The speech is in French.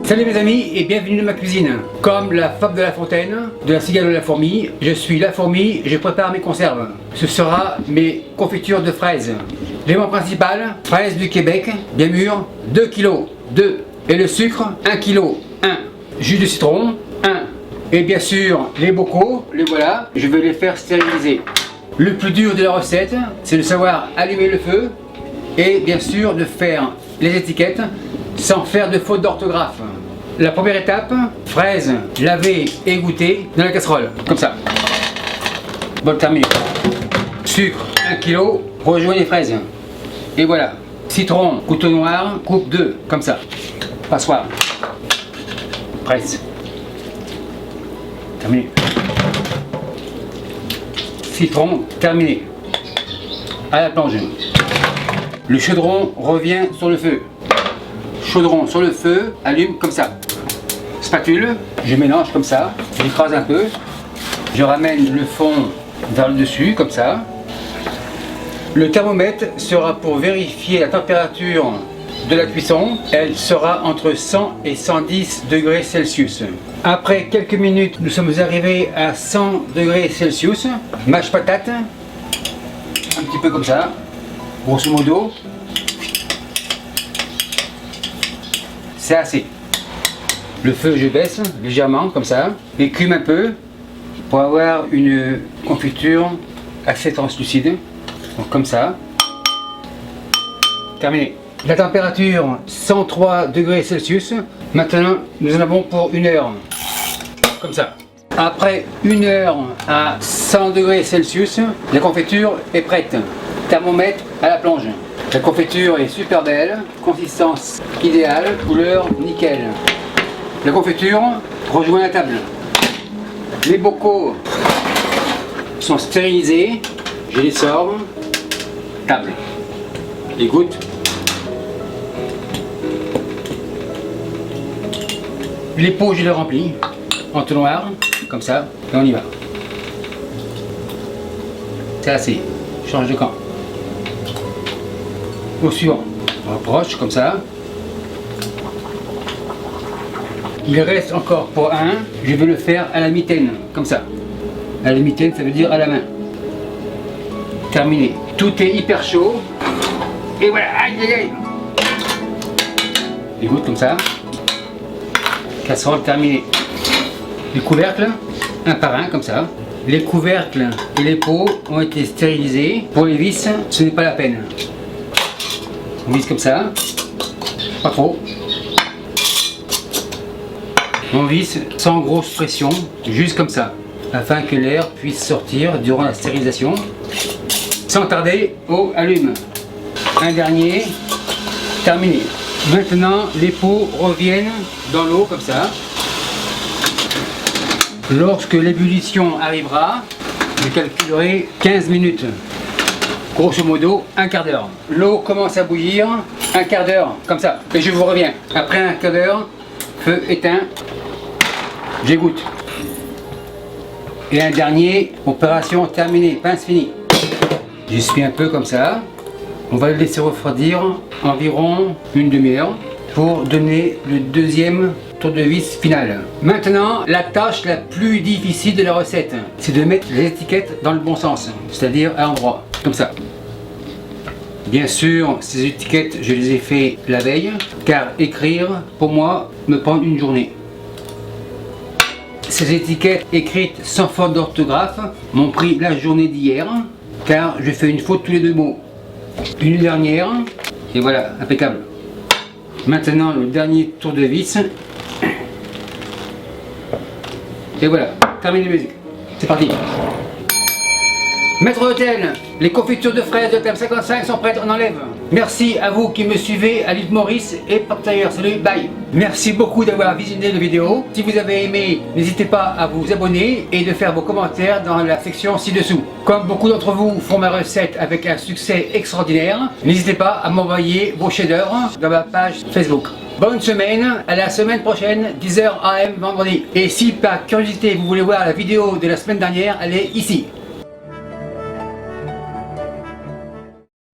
Salut mes amis et bienvenue dans ma cuisine. Comme la fable de La Fontaine, de la cigale de la fourmi, je suis la fourmi, je prépare mes conserves. Ce sera mes confitures de fraises. L'élément principal, fraises du Québec, bien mûres, 2 kg, 2. Et le sucre, 1 kg, 1. Jus de citron, 1. Et bien sûr, les bocaux, les voilà, je vais les faire stériliser. Le plus dur de la recette, c'est de savoir allumer le feu et bien sûr de faire les étiquettes sans faire de faute d'orthographe. La première étape, fraises lavées et égouttées dans la casserole, comme ça. Bon, terminé. Sucre, 1 kg, rejoignez les fraises. Et voilà. Citron, couteau noir, coupe 2, comme ça. Passoire. Presse. Terminé. Citron, terminé. À la planche. Le chaudron revient sur le feu. Chaudron sur le feu, allume comme ça. Spatule, je mélange comme ça, j'écrase un peu. Je ramène le fond vers le dessus, comme ça. Le thermomètre sera pour vérifier la température de la cuisson. Elle sera entre 100 et 110 degrés Celsius. Après quelques minutes, nous sommes arrivés à 100 degrés Celsius. Mâche patate, un petit peu comme ça, grosso modo. C'est assez. Le feu, je baisse légèrement, comme ça. Écume un peu pour avoir une confiture assez translucide. Donc comme ça. Terminé. La température 103 degrés Celsius. Maintenant, nous en avons pour 1 heure. Comme ça. Après 1 heure à 100 degrés Celsius, la confiture est prête. Thermomètre à la plonge. La confiture est super belle, consistance idéale, couleur nickel. La confiture rejoint la table. Les bocaux sont stérilisés, je les sors. Table. Les gouttes. Les pots, je les remplis en tout noir, comme ça, et on y va. C'est assez. Change de camp. Au suivant, on rapproche comme ça. Il reste encore pour un, je vais le faire à la mitaine, comme ça. À la mitaine, ça veut dire à la main. Terminé. Tout est hyper chaud. Et voilà, aïe aïe aïe. Les gouttes comme ça. Casserole terminée. Les couvercles, un par un, comme ça. Les couvercles et les pots ont été stérilisés. Pour les vis, ce n'est pas la peine. On visse comme ça, pas trop. On visse sans grosse pression, juste comme ça, afin que l'air puisse sortir durant la stérilisation. Sans tarder, eau, allume. Un dernier, terminé. Maintenant, les pots reviennent dans l'eau comme ça. Lorsque l'ébullition arrivera, je calculerai 15 minutes. Grosso modo, un quart d'heure. L'eau commence à bouillir, un quart d'heure, comme ça. Et je vous reviens. Après un quart d'heure, feu éteint, j'égoutte. Et un dernier, opération terminée, pince finie. J'essuie un peu comme ça. On va le laisser refroidir environ une demi-heure pour donner le deuxième tour de vis final. Maintenant, la tâche la plus difficile de la recette, c'est de mettre les étiquettes dans le bon sens, c'est-à-dire à l'endroit. Comme ça. Bien sûr, ces étiquettes, je les ai fait la veille, car écrire, pour moi, me prend une journée. Ces étiquettes écrites sans faute d'orthographe m'ont pris la journée d'hier, car je fais une faute tous les 2 mots. Une dernière, et voilà, impeccable. Maintenant, le dernier tour de vis. Et voilà, terminé la musique. C'est parti. Maître d'hôtel, les confitures de fraises de thème 55 sont prêtes, on enlève. Merci à vous qui me suivez, à l'île Maurice et partout ailleurs. Salut, bye. Merci beaucoup d'avoir visionné la vidéo. Si vous avez aimé, n'hésitez pas à vous abonner et de faire vos commentaires dans la section ci-dessous. Comme beaucoup d'entre vous font ma recette avec un succès extraordinaire, n'hésitez pas à m'envoyer vos chefs-d'œuvre dans ma page Facebook. Bonne semaine, à la semaine prochaine, 10h AM vendredi. Et si par curiosité vous voulez voir la vidéo de la semaine dernière, elle est ici.